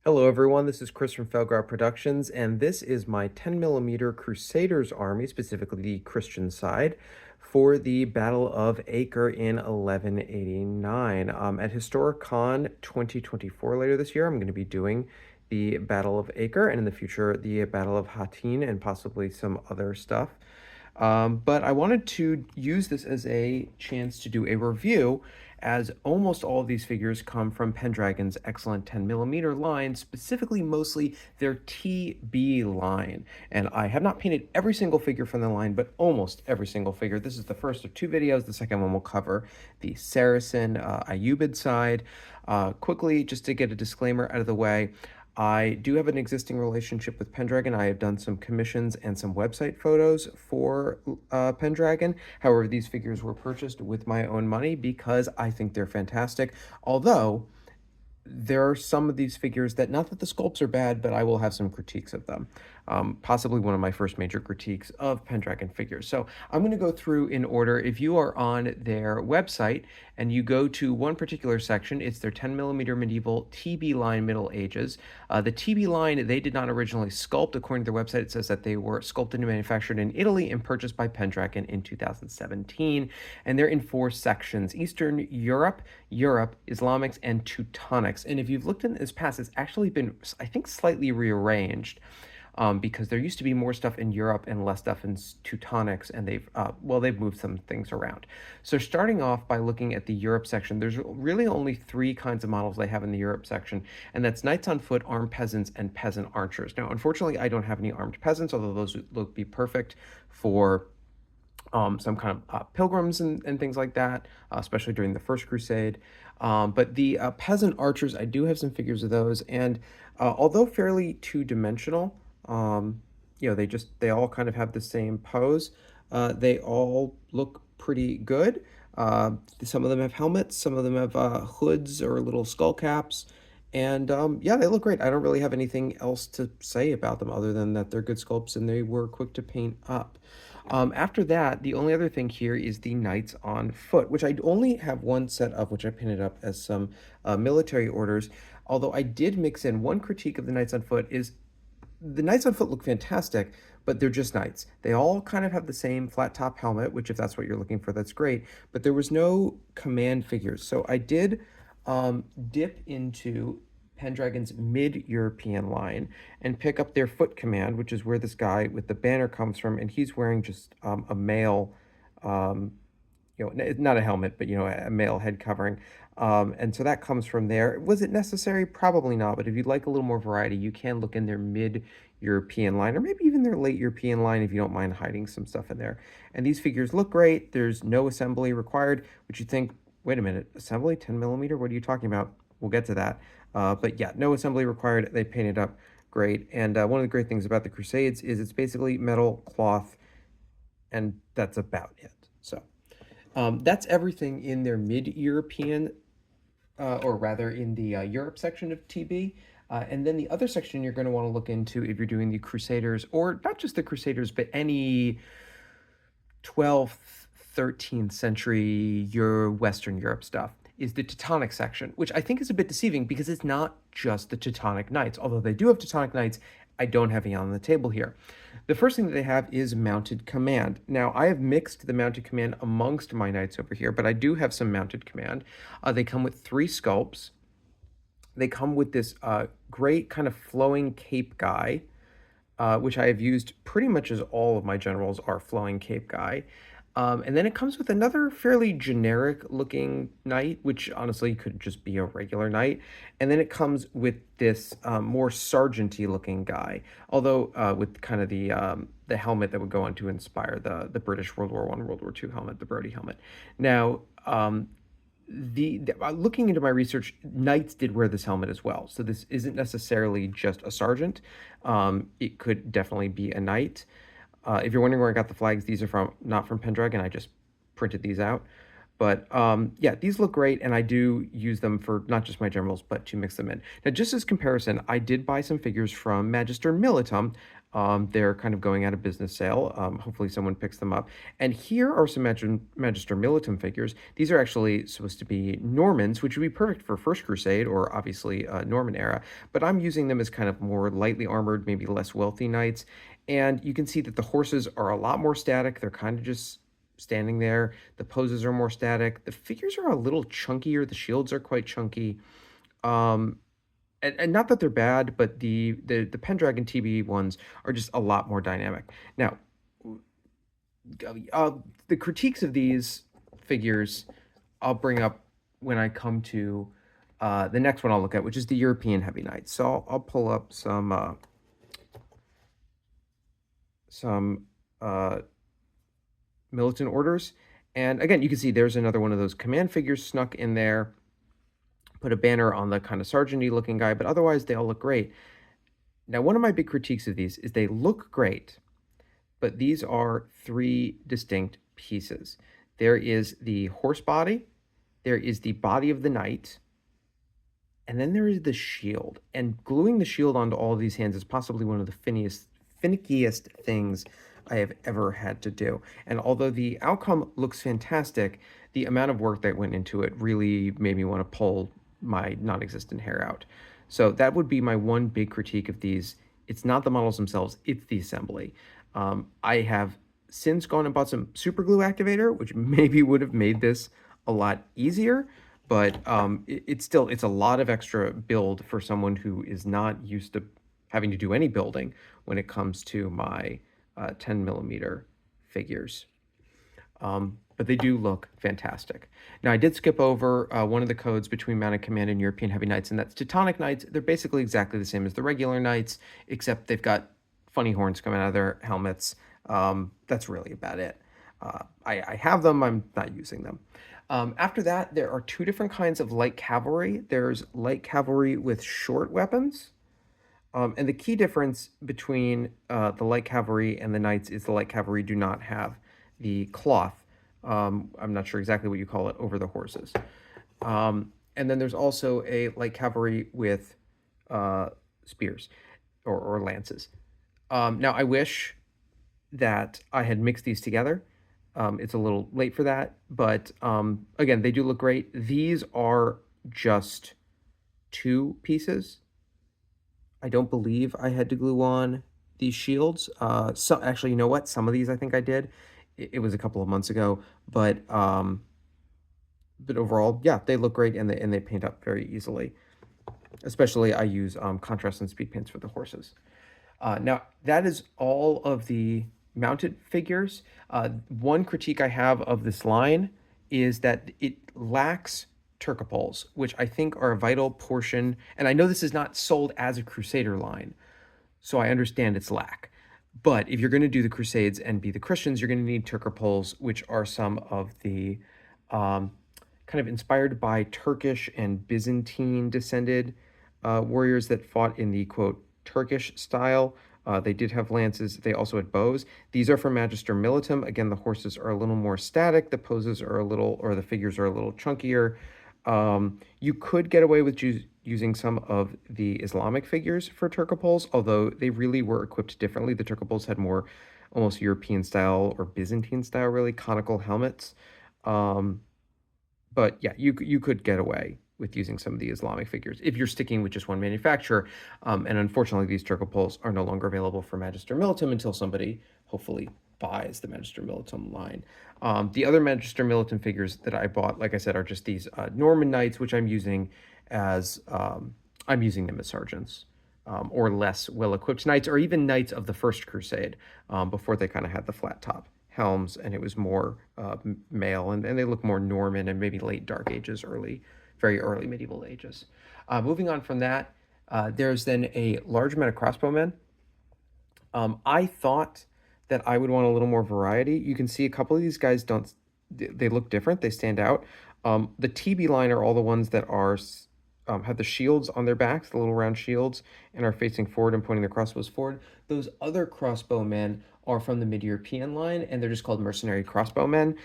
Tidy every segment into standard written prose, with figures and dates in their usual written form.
Hello everyone, this is Chris from Felgrout Productions, and this is my 10 millimeter Crusaders army, specifically the Christian side, for the Battle of Acre in 1189. At HistoricCon 2024 later this year, I'm going to be doing the Battle of Acre, and in the future, the Battle of Hattin, and possibly some other stuff. But I wanted to use this as a chance to do a review, as almost all of these figures come from Pendragon's excellent 10 millimeter line, specifically mostly their TB line. And I have not painted every single figure from the line, but almost every single figure. This is the first of two videos. The second one will cover the Saracen Ayyubid side. Quickly, just to get a disclaimer out of the way, I do have an existing relationship with Pendragon. I have done some commissions and some website photos for Pendragon. However, these figures were purchased with my own money because I think they're fantastic. Although there are some of these figures that, not that the sculpts are bad, but I will have some critiques of them. Possibly one of my first major critiques of Pendragon figures. So I'm going to go through in order. If you are on their website and you go to one particular section, it's their 10 millimeter medieval TB line Middle Ages. The TB line, they did not originally sculpt. According to their website, it says that they were sculpted and manufactured in Italy and purchased by Pendragon in 2017. And they're in four sections: Eastern Europe, Islamics, and Teutonics. And if you've looked in this past, it's actually been, I think, slightly rearranged. Because there used to be more stuff in Europe and less stuff in Teutonics, and they've moved some things around. So starting off by looking at the Europe section, there's really only three kinds of models they have in the Europe section, and that's knights on foot, armed peasants, and peasant archers. Now, unfortunately, I don't have any armed peasants, although those would be perfect for some kind of pilgrims and things like that, especially during the First Crusade. But the peasant archers, I do have some figures of those, and although fairly two-dimensional, they all kind of have the same pose. They all look pretty good. Some of them have helmets, some of them have hoods or little skull caps. And yeah, they look great. I don't really have anything else to say about them other than that they're good sculpts and they were quick to paint up. After that, the only other thing here is the Knights on Foot, which I only have one set of, which I painted up as some military orders. Although I did mix in one critique of the Knights on Foot is the Knights on Foot look fantastic, but they're just knights. They all kind of have the same flat top helmet, which if that's what you're looking for, that's great. But there was no command figures. So I did dip into Pendragon's mid-European line and pick up their foot command, which is where this guy with the banner comes from, and he's wearing just a male, not a helmet, but a male head covering. And so that comes from there. Was it necessary? Probably not. But if you'd like a little more variety, you can look in their mid-European line, or maybe even their late European line if you don't mind hiding some stuff in there. And these figures look great. There's no assembly required, which you think, wait a minute, assembly, 10 millimeter? What are you talking about? We'll get to that. But yeah, no assembly required. They painted up great. And one of the great things about the Crusades is it's basically metal, cloth, and that's about it. So that's everything in their mid-European, or rather in the Europe section of TB. And then the other section you're going to want to look into if you're doing the Crusaders, or not just the Crusaders, but any 12th, 13th century Western Europe stuff, is the Teutonic section, which I think is a bit deceiving because it's not just the Teutonic Knights. Although they do have Teutonic Knights, I don't have any on the table here. The first thing that they have is mounted command. Now, I have mixed the mounted command amongst my knights over here, but I do have some mounted command. They come with three sculpts. They come with this great kind of flowing cape guy, which I have used pretty much as all of my generals are flowing cape guy. And then it comes with another fairly generic looking knight, which honestly could just be a regular knight. And then it comes with this more sergeant-y looking guy, although with kind of the helmet that would go on to inspire the British World War I, World War II helmet, the Brodie helmet. Now, looking into my research, knights did wear this helmet as well. So this isn't necessarily just a sergeant. It could definitely be a knight. If you're wondering where I got the flags, these are not from Pendragon. I just printed these out. But yeah, these look great, and I do use them for not just my generals, but to mix them in. Now, just as comparison, I did buy some figures from Magister Militum. They're kind of going out of business sale. Hopefully someone picks them up. And here are some Magister Militum figures. These are actually supposed to be Normans, which would be perfect for First Crusade or obviously Norman era. But I'm using them as kind of more lightly armored, maybe less wealthy knights. And you can see that the horses are a lot more static. They're kind of just standing there. The poses are more static. The figures are a little chunkier. The shields are quite chunky. Um, and not that they're bad, but the Pendraken TB ones are just a lot more dynamic. Now, uh, the critiques of these figures I'll bring up when I come to the next one I'll look at, which is the European Heavy Knights. So I'll pull up some militant orders. And again, you can see there's another one of those command figures snuck in there. Put a banner on the kind of sergeant-y looking guy, but otherwise they all look great. Now, one of my big critiques of these is they look great, but these are three distinct pieces. There is the horse body, there is the body of the knight, and then there is the shield. And gluing the shield onto all of these hands is possibly one of the finickiest things I have ever had to do. And although the outcome looks fantastic, the amount of work that went into it really made me want to pull my non-existent hair out. So that would be my one big critique of these. It's not the models themselves, it's the assembly. I have since gone and bought some super glue activator, which maybe would have made this a lot easier, but it's a lot of extra build for someone who is not used to having to do any building when it comes to my 10 millimeter figures. But they do look fantastic. Now, I did skip over one of the codes between Mounted Command and European Heavy Knights, and that's Teutonic Knights. They're basically exactly the same as the regular Knights, except they've got funny horns coming out of their helmets. That's really about it. I have them, I'm not using them. After that, there are two different kinds of light cavalry. There's light cavalry with short weapons. And the key difference between the light cavalry and the knights is the light cavalry do not have the cloth. I'm not sure exactly what you call it over the horses. And then there's also a light cavalry with spears or lances. Now, I wish that I had mixed these together. It's a little late for that, but again, they do look great. These are just two pieces. I don't believe I had to glue on these shields. So actually, you know what? Some of these I think I did. It was a couple of months ago, but overall, yeah, they look great and they paint up very easily. Especially, I use contrast and speed paints for the horses. Now, that is all of the mounted figures. One critique I have of this line is that it lacks Turcopoles, which I think are a vital portion. And I know this is not sold as a Crusader line, so I understand its lack. But if you're going to do the Crusades and be the Christians, you're going to need Turcopoles, which are some of the kind of inspired by Turkish and Byzantine descended warriors that fought in the, quote, Turkish style. They did have lances. They also had bows. These are from Magister Militum. Again, the horses are a little more static. The poses are a little, or the figures are a little chunkier. You could get away with using some of the Islamic figures for Turcopoles, although they really were equipped differently. The Turcopoles had more almost European style or Byzantine style, really, conical helmets. But yeah, you could get away with using some of the Islamic figures if you're sticking with just one manufacturer. And unfortunately, these Turcopoles are no longer available for Magister Militum until somebody hopefully buys the Magister Militum line. The other Magister Militum figures that I bought, like I said, are just these Norman Knights, which I'm using as them as sergeants. Or less well-equipped knights, or even knights of the First Crusade, before they kind of had the flat top helms, and it was more male, and they look more Norman and maybe late Dark Ages, very early medieval ages. Moving on from that, there's then a large amount of crossbow men. I thought that I would want a little more variety. You can see a couple of these guys they look different, they stand out. The TB line are all the ones that are have the shields on their backs, the little round shields, and are facing forward and pointing their crossbows forward. Those other crossbow men are from the mid-European line, and they're just called mercenary crossbow men.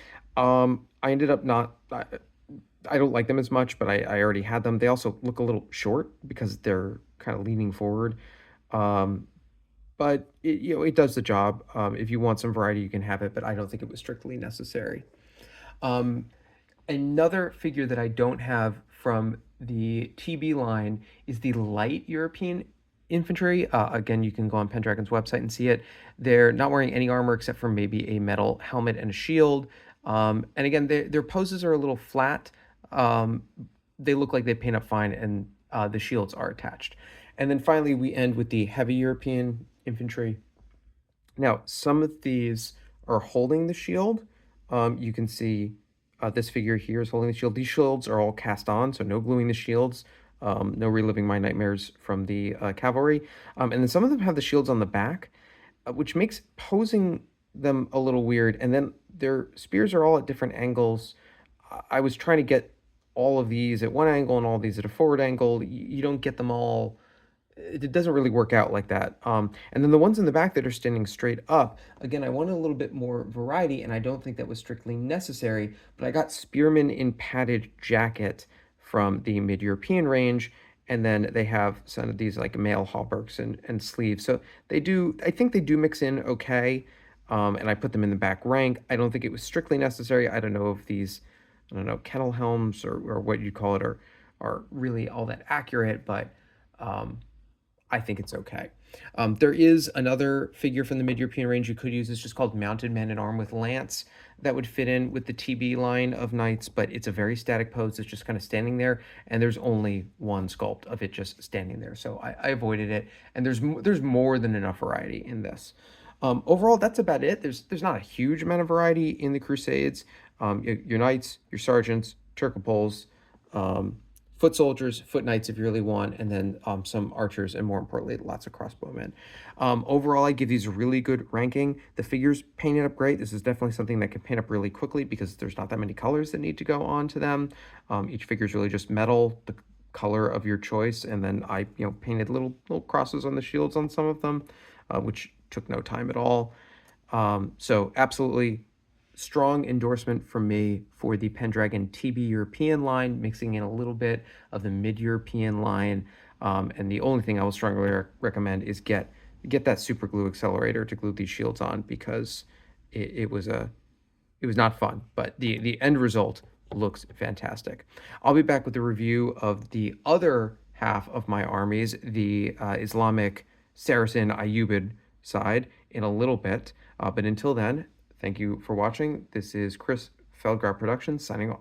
I ended up not. I don't like them as much, but I already had them. They also look a little short because they're kind of leaning forward. Um, but it does the job. If you want some variety, you can have it, but I don't think it was strictly necessary. Um, Another figure that I don't have from the TB line is the light European infantry. Again, you can go on Pendraken's website and see it. They're not wearing any armor except for maybe a metal helmet and a shield. And again, their poses are a little flat. Um, they look like they paint up fine, and the shields are attached. And then finally, we end with the heavy European infantry. Now, some of these are holding the shield. You can see this figure here is holding the shield. These shields are all cast on, so no gluing the shields, no reliving my nightmares from the cavalry. And then some of them have the shields on the back, which makes posing them a little weird. And then their spears are all at different angles. I was trying to get all of these at one angle and all these at a forward angle. You don't get them all. It doesn't really work out like that. And then the ones in the back that are standing straight up, again, I wanted a little bit more variety, and I don't think that was strictly necessary, but I got spearmen in padded jacket from the mid-European range, and then they have some of these like male hauberks and sleeves. So I think they do mix in okay, and I put them in the back rank. I don't think it was strictly necessary. I don't know if these, I don't know, kettle helms or what you call it are really all that accurate, but um, I think it's okay. There is another figure from the mid-European range you could use. It's just called Mounted Men at Arm with Lance. That would fit in with the TB line of knights, but it's a very static pose. It's just kind of standing there, and there's only one sculpt of it just standing there. So I avoided it, and there's more than enough variety in this. Overall, that's about it. There's not a huge amount of variety in the Crusades. Your knights, your sergeants, Turcopoles, um, foot soldiers, foot knights if you really want, and then some archers, and more importantly, lots of crossbowmen. Overall, I give these a really good ranking. The figures painted up great. This is definitely something that can paint up really quickly because there's not that many colors that need to go on to them. Each figure is really just metal, the color of your choice, and then I painted little crosses on the shields on some of them, which took no time at all. So absolutely strong endorsement from me for the Pendraken TB European line, mixing in a little bit of the mid-European line. And the only thing I will strongly recommend is get that super glue accelerator to glue these shields on, because it was not fun, but the end result looks fantastic. I'll be back with a review of the other half of my armies, the Islamic Saracen Ayyubid side, in a little bit. But until then, thank you for watching. This is Chris Feldgrau Productions signing off.